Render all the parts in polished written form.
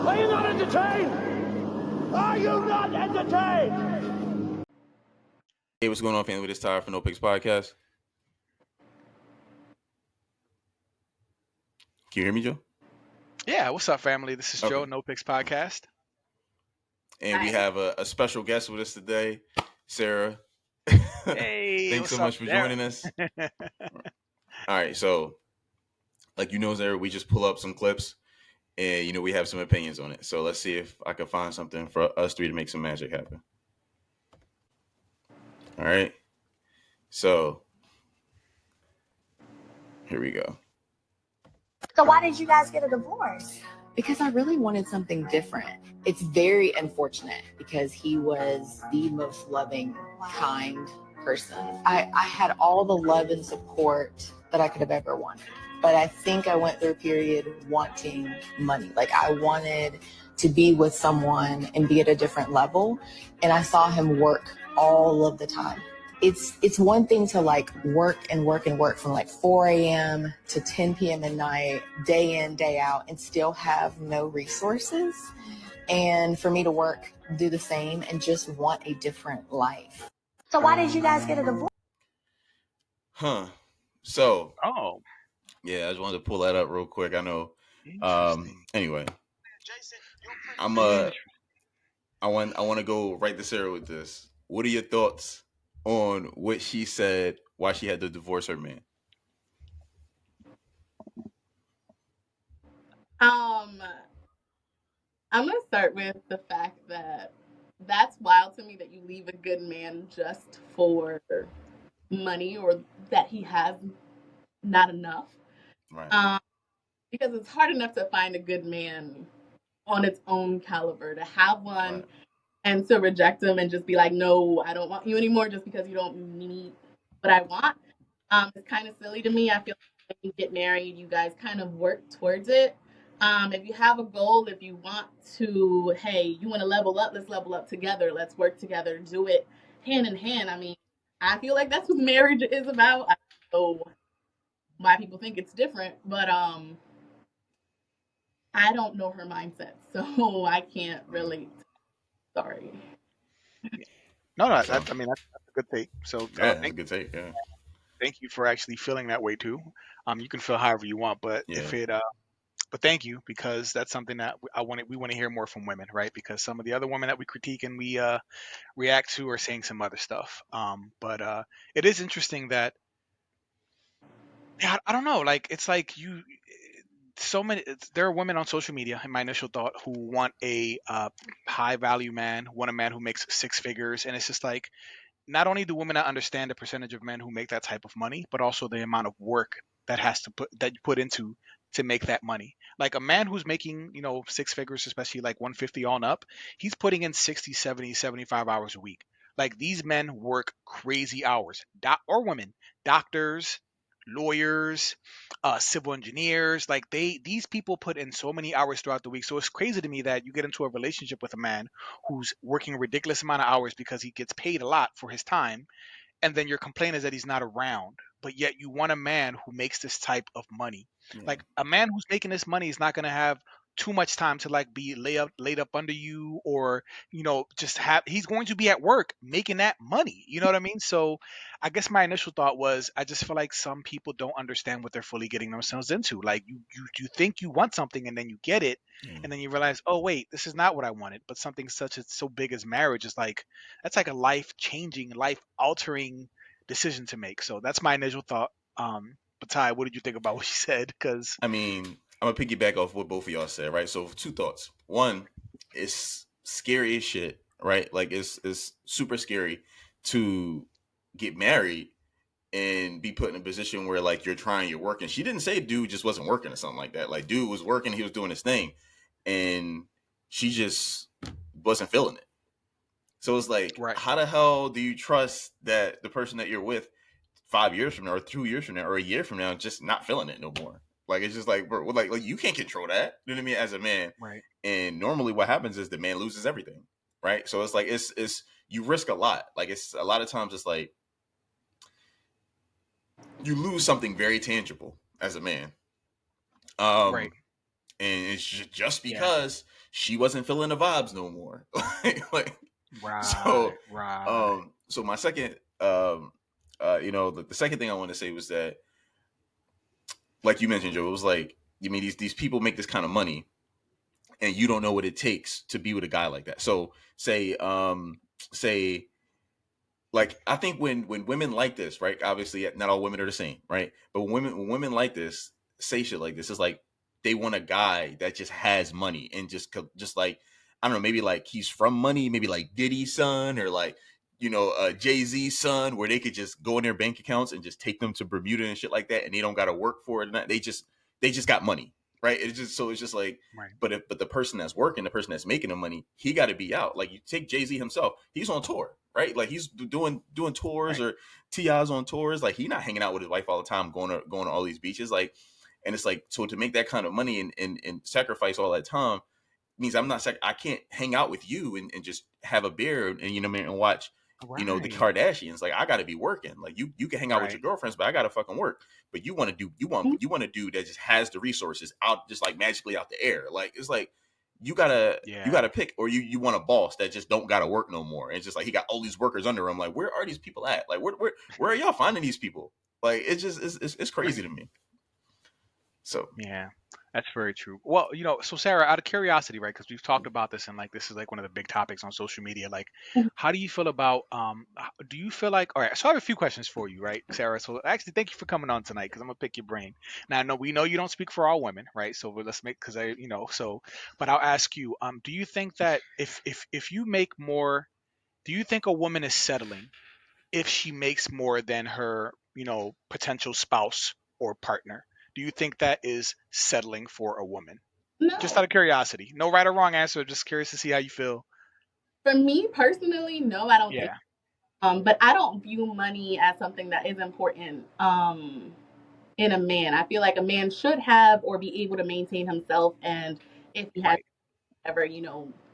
Are you not entertained? Are you not entertained? Hey, what's going on, family? It's Tyler for No Picks Podcast. Can you hear me, Joe? Yeah, what's up, family? This is Joe, No Picks Podcast. And we have a special guest with us today, Sarah. Hey, Thanks what's so up, much for Sarah? joining us. All right, so like Sarah, we just pull up some clips and we have some opinions on it. So let's see if I can find something for us three to make some magic happen. All right. So here we go. So why did you guys get a divorce? Because I really wanted something different. It's very unfortunate because he was the most loving, kind person. I had all the love and support that I could have ever wanted. But I think I went through a period wanting money. Like I wanted to be with someone and be at a different level. And I saw him work all of the time. It's one thing to like work from like 4 a.m. to 10 p.m. at night, day in, day out, and still have no resources. And for me to work, do the same, and just want a different life. So why did you guys get a divorce? So, yeah, I just wanted to pull that up real quick. I know. Anyway, I want to go right to Sarah with this. What are your thoughts on what she said, why she had to divorce her man? I'm gonna start with the fact that that's wild to me that you leave a good man just for money or that he has not enough. Right. Because it's hard enough to find a good man on its own caliber. To have one Right. and to reject him and just be like, no, I don't want you anymore just because you don't need what I want. It's kind of silly to me. I feel like when you get married, you guys kind of work towards it. If you have a goal, if you want to, hey, you want to level up, let's level up together. Let's work together, do it hand in hand. I mean, I feel like that's what marriage is about. I don't know why people think it's different, but I don't know her mindset, so I can't relate. Sorry. No, that's a good take. So Good take. Yeah. thank you for actually feeling that way too. You can feel however you want, but but thank you, because that's something that we want to hear more from women, right? Because some of the other women that we critique and we react to are saying some other stuff. But it is interesting that, yeah, I don't know, like it's like there are women on social media, in my initial thought, who want a high value man, want a man who makes six figures, and it's just like, not only do women not understand the percentage of men who make that type of money, but also the amount of work that you put into to make that money. Like a man who's making, six figures, especially like 150 on up, he's putting in 60, 70, 75 hours a week. Like these men work crazy hours. Or women, doctors, lawyers, civil engineers, like these people put in so many hours throughout the week. So it's crazy to me that you get into a relationship with a man who's working a ridiculous amount of hours because he gets paid a lot for his time, and then your complaint is that he's not around, but yet you want a man who makes this type of money. Yeah. Like a man who's making this money is not going to have too much time to like be laid up under you, or he's going to be at work making that money, you know what I mean? So I guess my initial thought was, I just feel like some people don't understand what they're fully getting themselves into. Like you think you want something, and then you get it, and then you realize, oh wait, this is not what I wanted. But something such as so big as marriage is like, that's like a life changing, life altering decision to make. So that's my initial thought. But Ty, what did you think about what she said? Because I mean, I'm gonna piggyback off what both of y'all said, right? So two thoughts. One, it's scary as shit, right? Like it's super scary to get married and be put in a position where like you're working. She didn't say dude just wasn't working or something like that. Like dude was working, he was doing his thing, and she just wasn't feeling it. So it's like, right. How the hell do you trust that the person that you're with 5 years from now, or 2 years from now, or a year from now, just not feeling it no more? Like it's just like, bro, like you can't control that. You know what I mean? As a man, Right. And normally, what happens is the man loses everything, right? So it's like it's you risk a lot. Like it's a lot of times it's like you lose something very tangible as a man. Right. And it's just because she wasn't feeling the vibes no more. Like, Right, so, right. so my second, the second thing I want to say was that, like you mentioned, Joe, it was like, you mean these people make this kind of money, and you don't know what it takes to be with a guy like that. So say like, I think when women like this, right? Obviously, not all women are the same, right? But when women like this say shit like this, it's like they want a guy that just has money and just like, I don't know, maybe like he's from money, maybe like Diddy's son, or like, Jay-Z's son, where they could just go in their bank accounts and just take them to Bermuda and shit like that, and they don't got to work for it. And they just got money, right? It's just like, Right. but the person that's working, the person that's making the money, he got to be out. Like, you take Jay-Z himself, he's on tour, right? Like, he's doing tours, Right. or T.I.'s on tours. Like, he's not hanging out with his wife all the time, going to all these beaches. Like, and it's like, so to make that kind of money and sacrifice all that time means I can't hang out with you and just have a beer and, and watch, the Right. Kardashians. Like, I got to be working. Like, you can hang out with Right. your girlfriends, but I got to fucking work. But you want to do, you want a dude that just has the resources out, just like magically out the air. Like, it's like, you Yeah. gotta pick, or you want a boss that just don't gotta work no more. And it's just like, he got all these workers under him. Like, where are these people at? Like, where are y'all finding these people? Like, it's crazy to me. So, Yeah, that's very true. Well, so Sarah, out of curiosity, right? Because we've talked about this, and like this is like one of the big topics on social media. Like, how do you feel about do you feel like, all right? So I have a few questions for you, right, Sarah? So actually, thank you for coming on tonight, because I'm gonna pick your brain. Now, I know we know you don't speak for all women, right? So let's make, because but I'll ask you, do you think that if you make more, do you think a woman is settling if she makes more than her, potential spouse or partner? Do you think that is settling for a woman? Just No. out of curiosity. No right or wrong answer. Just curious to see how you feel. For me personally, no, I don't think. Yeah. But I don't view money as something that is important in a man. I feel like a man should have or be able to maintain himself, and if he has Right. ever,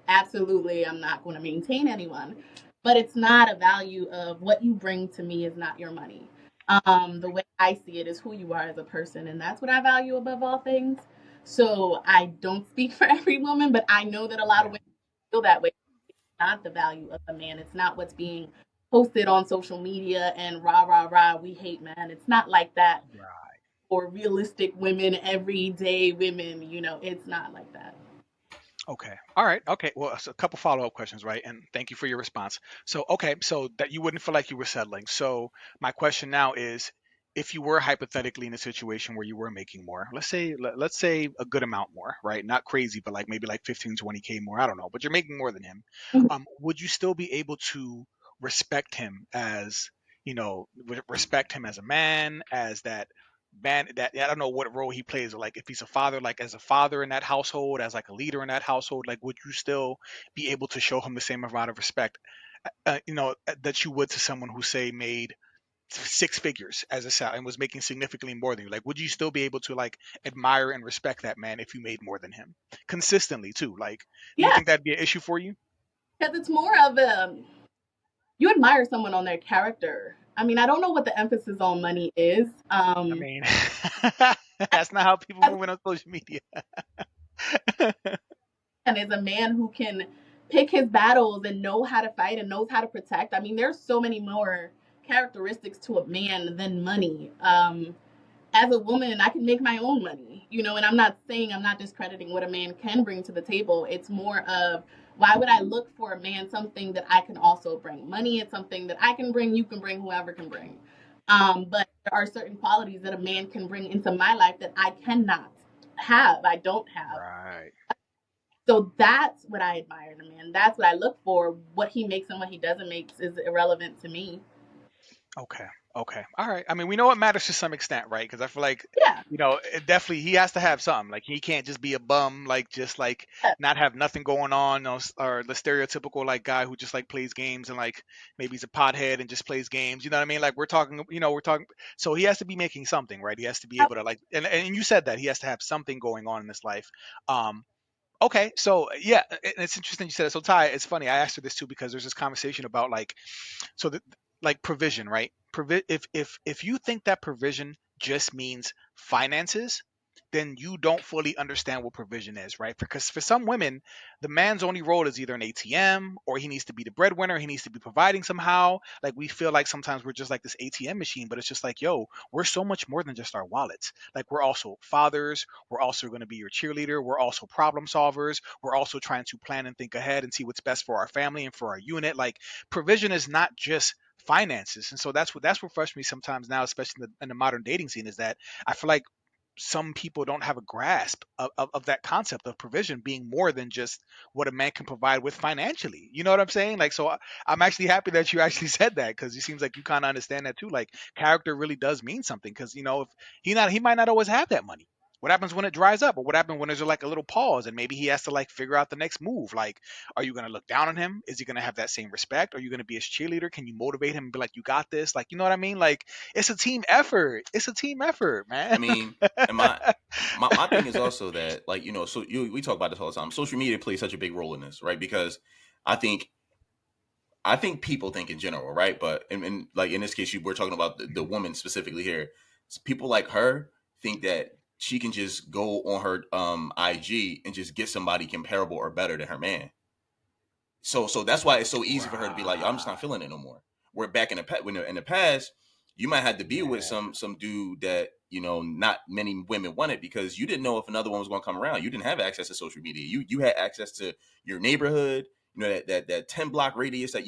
absolutely, I'm not going to maintain anyone. But it's not a value of what you bring to me is not your money. The way I see it is who you are as a person, and that's what I value above all things. So I don't speak for every woman, but I know that a lot of Yeah. women feel that way. It's not the value of a man. It's not what's being posted on social media and rah rah rah. We hate men. It's not like that Right. for realistic women, everyday women. It's not like that. Okay. All right. Okay. Well, so a couple follow up questions, right? And thank you for your response. So, okay. So that you wouldn't feel like you were settling. So my question now is, if you were hypothetically in a situation where you were making more, let's say a good amount more, right? Not crazy, but like maybe like 15, 20K more. I don't know, but you're making more than him. Would you still be able to respect him as, respect him as a man, as that man, that I don't know what role he plays, or like if he's a father, like as a father in that household, as like a leader in that household, like would you still be able to show him the same amount of respect, that you would to someone who say made six figures as a salary and was making significantly more than you? Like, would you still be able to like admire and respect that man if you made more than him consistently too? Like, do you Yeah, think that'd be an issue for you? because it's more of a you admire someone on their character. I mean, I don't know what the emphasis on money is. I mean, that's not how people As move on social media. and is a man who can pick his battles and know how to fight and knows how to protect. I mean, there's so many more characteristics to a man than money. As a woman, I can make my own money, and I'm not saying, I'm not discrediting what a man can bring to the table. It's more of, why would I look for a man something that I can also bring? Money is something that I can bring, you can bring, whoever can bring. But there are certain qualities that a man can bring into my life that I cannot have, I don't have. Right. So that's what I admire in a man. That's what I look for. What he makes and what he doesn't make is irrelevant to me. Okay. Okay. All right. I mean, we know it matters to some extent, right? Because I feel like, Yeah. it definitely, he has to have something. Like, he can't just be a bum, like just like Yeah. not have nothing going on, or the stereotypical like guy who just like plays games, and like maybe he's a pothead and just plays games. You know what I mean? Like, we're talking. So he has to be making something, right? He has to be able to like, and you said that he has to have something going on in his life. Um, Okay, so yeah, and it's interesting you said it. So Ty, it's funny. I asked her this too because there's this conversation about like, so the, like provision, right? If you think that provision just means finances, then you don't fully understand what provision is, right? Because for some women, the man's only role is either an ATM, or he needs to be the breadwinner, he needs to be providing somehow. Like, we feel like sometimes we're just like this ATM machine, but it's just like, yo, we're so much more than just our wallets. Like, we're also fathers, we're also going to be your cheerleader, we're also problem solvers, we're also trying to plan and think ahead and see what's best for our family and for our unit. Like, provision is not just finances. And so that's what frustrates me sometimes now, especially in the modern dating scene, is that I feel like some people don't have a grasp of that concept of provision being more than just what a man can provide with financially. You know what I'm saying? Like, so I'm actually happy that you actually said that, because it seems like you kind of understand that too. Like, character really does mean something, because if he might not always have that money. What happens when it dries up? Or what happens when there's like a little pause and maybe he has to like figure out the next move? Like, are you going to look down on him? Is he going to have that same respect? Are you going to be his cheerleader? Can you motivate him and be like, you got this? Like, you know what I mean? Like, it's a team effort. It's a team effort, man. I mean, and my thing is also that, like, we talk about this all the time. Social media plays such a big role in this, right? Because I think people think in general, right? But and like in this case, we're talking about the woman specifically here. People like her think that she can just go on her IG and just get somebody comparable or better than her man. So that's why it's so easy for her to be like, yo, I'm just not feeling it no more. Where back in the past, you might have to be with some dude that not many women wanted, because you didn't know if another one was going to come around. You didn't have access to social media. You had access to your neighborhood, that 10-block radius that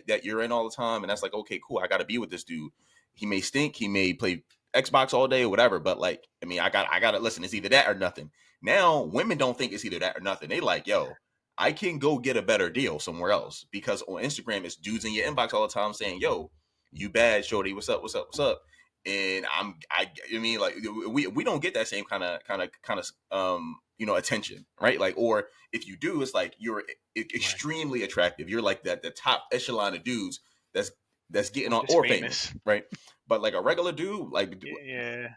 that you're in all the time, and that's like, okay, cool, I got to be with this dude. He may stink, he may play Xbox all day or whatever, but like, I mean, I got to listen. It's either that or nothing. Now women don't think it's either that or nothing. They like, yo, I can go get a better deal somewhere else, because on Instagram it's dudes in your inbox all the time saying, yo, you bad, shorty, what's up, what's up, what's up? And I mean, like, we don't get that same kind of attention, right? Like, or if you do, it's like you're extremely attractive. You're like the top echelon of dudes that's getting on, or famous, right? But like a regular dude, like,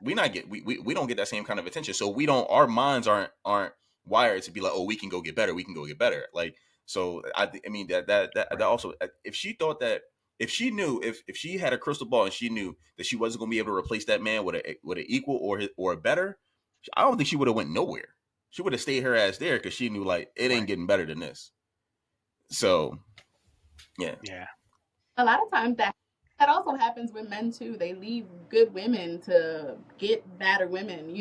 we don't get that same kind of attention. So our minds aren't wired to be like, oh, we can go get better. Like, so I mean that also, if she thought that, if she knew, if she had a crystal ball and she knew that she wasn't going to be able to replace that man with an equal or a better, I don't think she would have went nowhere. She would have stayed her ass there, because she knew, like, it ain't getting better than this. So yeah. A lot of times that also happens with men too. They leave good women to get better women,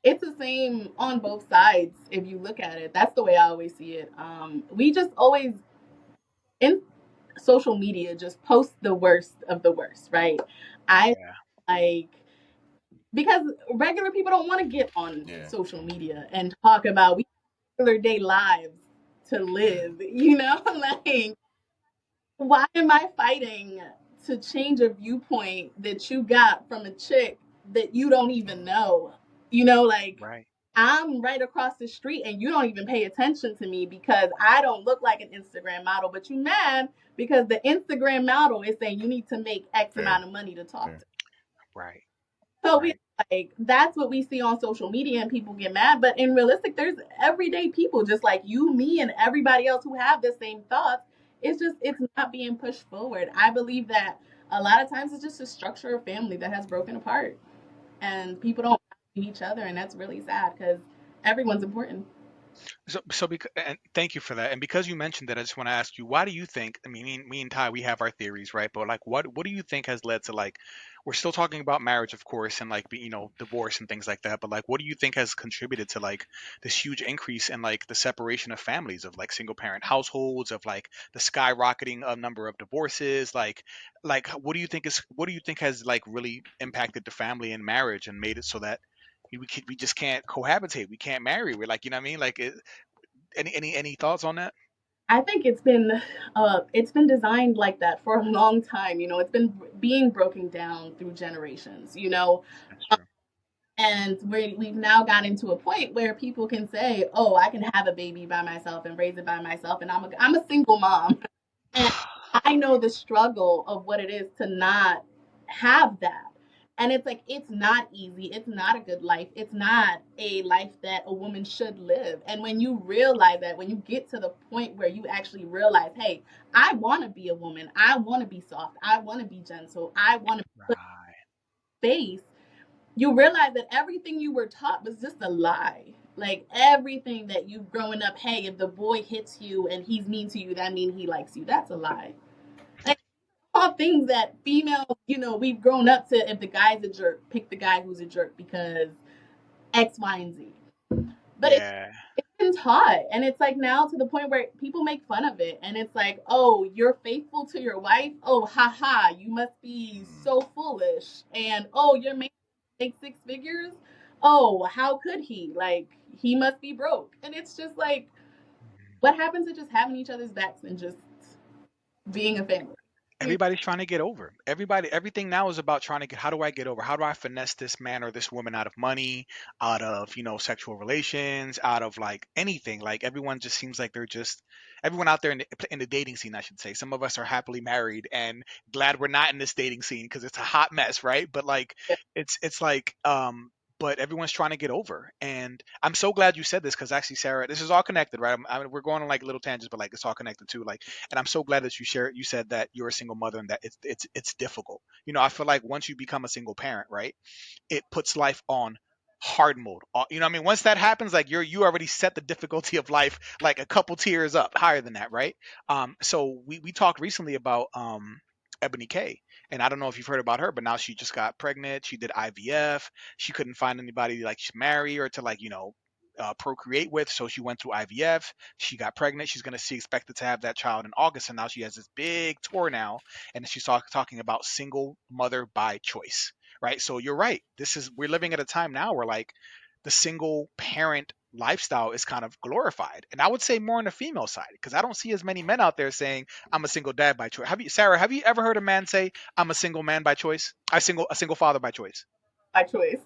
it's the same on both sides. If you look at it, that's the way I always see it. We just always, in social media, just post the worst of the worst, right? Like, because regular people don't want to get on social media and talk about regular day lives to live, like, why am I fighting to change a viewpoint that you got from a chick that you don't even know? Like, I'm right across the street and you don't even pay attention to me because I don't look like an Instagram model, but you mad because the Instagram model is saying you need to make X amount of money to talk to. Right. So we, like, that's what we see on social media and people get mad. But in realistic, there's everyday people just like you, me, and everybody else who have the same thoughts. It's not being pushed forward. I believe that a lot of times it's just a structure of family that has broken apart and people don't value each other. And that's really sad because everyone's important. And thank you for that. And because you mentioned that, I just want to ask you, why do you think? I mean, me and Ty, we have our theories, right? But like, what do you think has led to, like, we're still talking about marriage, of course, and like, divorce and things like that. But like, what do you think has contributed to like this huge increase in like the separation of families, of like single parent households, of like the skyrocketing of number of divorces? Like, what do you think has like really impacted the family and marriage and made it so that we just can't cohabitate, we can't marry, we're like, you know what I mean? Like, any thoughts on that? I think it's been designed like that for a long time. It's been being broken down through generations. That's true. And we've now gotten to a point where people can say, "Oh, I can have a baby by myself and raise it by myself," and I'm a single mom, and I know the struggle of what it is to not have that. And it's like, it's not easy. It's not a good life. It's not a life that a woman should live. And when you realize that, when you get to the point where you actually realize, hey, I want to be a woman. I want to be soft. I want to be gentle. I want to put space. you realize that everything you were taught was just a lie. Like everything that you've growing up, hey, if the boy hits you and he's mean to you, that means he likes you. That's a lie. Like all things that females, we've grown up to. If the guy's a jerk, pick the guy who's a jerk because X, Y, and Z. But Yeah. it's been taught, and it's like now to the point where people make fun of it, and it's like, oh, you're faithful to your wife. Oh, haha, you must be so foolish. And oh, your man makes six figures. Oh, how could he? Like he must be broke. And it's just like, what happens to just having each other's backs and just being a family? Everybody's trying to get over. Everything now is about trying to get, how do I get over? How do I finesse this man or this woman out of money, out of, sexual relations, out of like anything? Like everyone just seems like everyone out there in the dating scene, I should say. Some of us are happily married and glad we're not in this dating scene because it's a hot mess, right? But like, it's like, but everyone's trying to get over. And I'm so glad you said this because actually, Sarah, this is all connected, right? We're going on like little tangents, but like it's all connected too. Like, and I'm so glad that you said that you're a single mother and that it's difficult. I feel like once you become a single parent, right, it puts life on hard mode. You know what I mean? Once that happens, like you already set the difficulty of life like a couple tiers up higher than that, right? So we talked recently about Ebony K. And I don't know if you've heard about her, but now she just got pregnant. She did IVF. She couldn't find anybody like to marry or to like, procreate with. So she went through IVF. She got pregnant. She's going to see expected to have that child in August. And now she has this big tour now. And she's talking about single mother by choice. Right. So you're right. We're living at a time now where like the single parent lifestyle is kind of glorified. And I would say more on the female side because I don't see as many men out there saying I'm a single dad by choice. Sarah, have you ever heard a man say I'm a single man by choice? A single father by choice. By choice.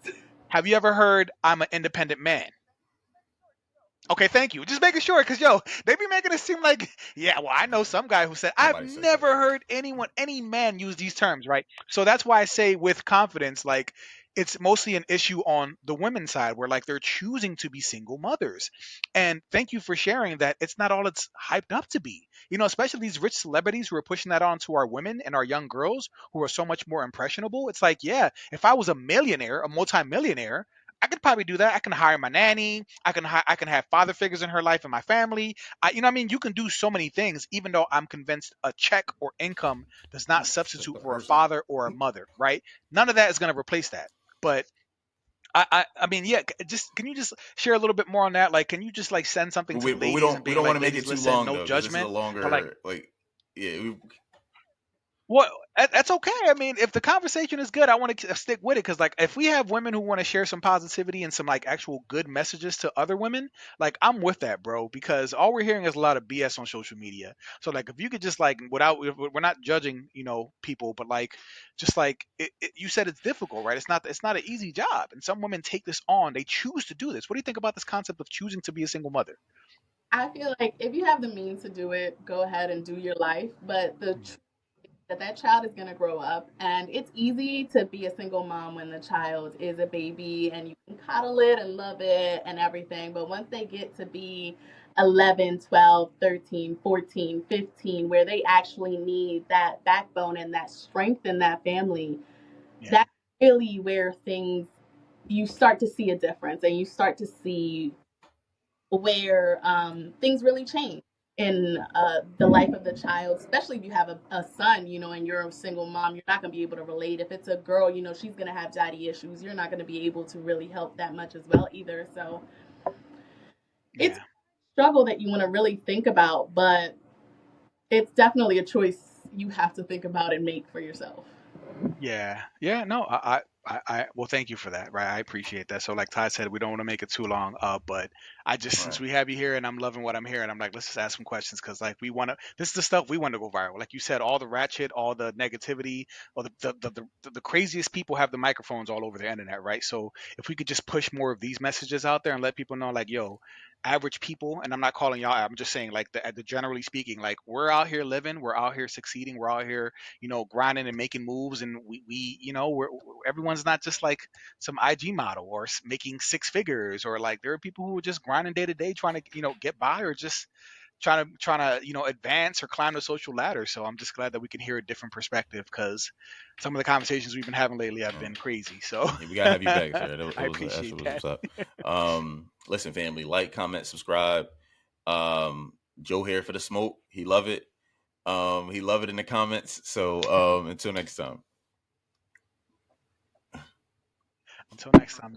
Have you ever heard I'm an independent man? Okay, thank you. Just making sure, because they be making it seem like, yeah, well, I know some guy who said, I've Nobody said never that. heard any man use these terms, right? So that's why I say with confidence, like, it's mostly an issue on the women's side where, like, they're choosing to be single mothers. And thank you for sharing that it's not all it's hyped up to be. Especially these rich celebrities who are pushing that on to our women and our young girls who are so much more impressionable. It's like, yeah, if I was a millionaire, a multimillionaire, I could probably do that. I can hire my nanny. I can have father figures in her life and my family. What I mean? You can do so many things, even though I'm convinced a check or income does not It's just substitute a for a person. father or a mother, right? None of that is going to replace that. But I mean, yeah. Just can you just share a little bit more on that? Like, can you just like send something But to the we ladies don't and we being don't want like, to make it ladies, too listen, long no though, because this is a judgment, but like, longer like yeah. well, that's okay. I mean, if the conversation is good, I want to stick with it because, like, if we have women who want to share some positivity and some like actual good messages to other women, like, I'm with that, bro. Because all we're hearing is a lot of BS on social media. So, like, if you could just like, we're not judging, people, but like, just like you said, it's difficult, right? It's not an easy job, and some women take this on. They choose to do this. What do you think about this concept of choosing to be a single mother? I feel like if you have the means to do it, go ahead and do your life. But that child is going to grow up, and it's easy to be a single mom when the child is a baby and you can cuddle it and love it and everything. But once they get to be 11, 12, 13, 14, 15, where they actually need that backbone and that strength in that family, Yeah, that's really where things, you start to see a difference, and you start to see where things really change in the life of the child, especially if you have a son, and you're a single mom. You're not going to be able to relate. If it's a girl, she's going to have daddy issues. You're not going to be able to really help that much as well either. So it's yeah. a struggle that you want to really think about, but it's definitely a choice you have to think about and make for yourself. Yeah, yeah, no, well, thank you for that, right? I appreciate that. So, like Ty said, we don't want to make it too long, but since Right. we have you here and I'm loving what I'm hearing, I'm like, let's just ask some questions because, like, this is the stuff we want to go viral. Like you said, all the ratchet, all the negativity, or the craziest people have the microphones all over the internet, right? So, if we could just push more of these messages out there and let people know, like, yo, average people, and I'm not calling y'all, I'm just saying, like, the generally speaking, like, we're out here living, we're out here succeeding, we're out here grinding and making moves, and everyone's not just like some IG model or making six figures, or like there are people who are just grinding day to day trying to get by, or just trying to advance or climb the social ladder. So I'm just glad that we can hear a different perspective, because some of the conversations we've been having lately have been crazy. So Yeah, we gotta have you back, sir. I appreciate What's that. up. Listen, family, like, comment, subscribe. Joe here for the smoke. He love it. He love it in the comments. So until next time. Until next time.